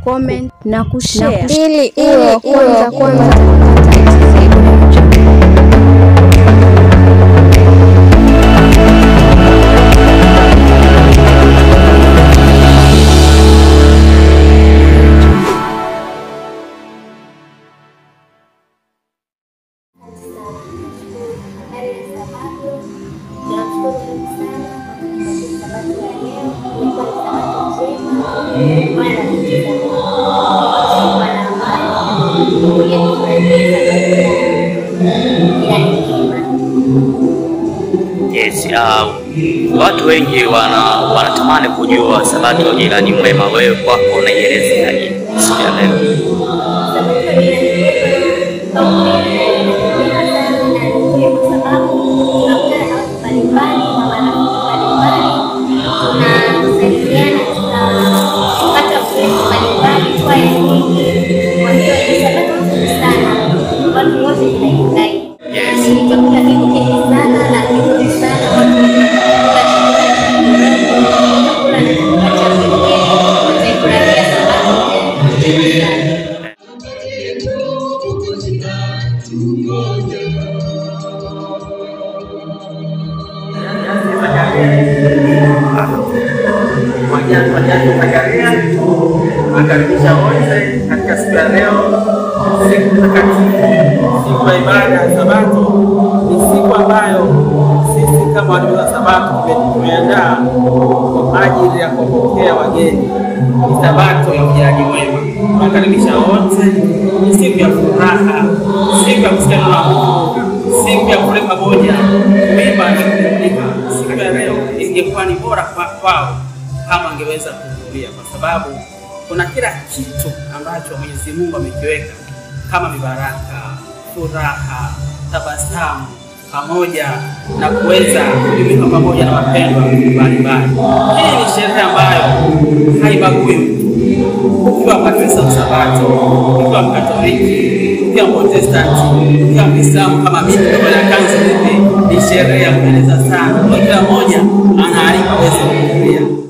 comment na kushare ili uwe kwanza Yes, watu wengi wanatamani kujua Sabato ya Jirani Mwema. Wewe kwako unaielezeaje siku ya leo? Nakaribisha wote katika siku ya leo, siku takatifu, siku ya ibada ya Sabato. Ni siku ambayo sisi kama watu wa Sabato tumeandaa kwa ajili ya kupokea wageni. Ni Sabato ya Ujirani Mwema. Nakaribisha wote. Ni siku ya furaha, siku ya kusikia na Mungu, siku ya kule pamoja, kuimba na kuburudika. Siku ya leo ingekuwa ni bora kwao kama angeweza kuhudhuria, kwa sababu kuna kila kitu ambacho Mwenyezi Mungu amekiweka kama mibaraka, furaha, tabasamu pamoja na kuweza kujumuika pamoja na wapendwa mbalimbali. Hii ni sherehe ambayo haibagui mtu. Ukiwa Mkristo Sabato, ukiwa Mkatoliki, ukiwa Protestanti, ukiwa Muislamu kama mimi na kanisa hivi, ni sherehe ya kupendeza sana. Kila mmoja anaalika aweze kuhudhuria.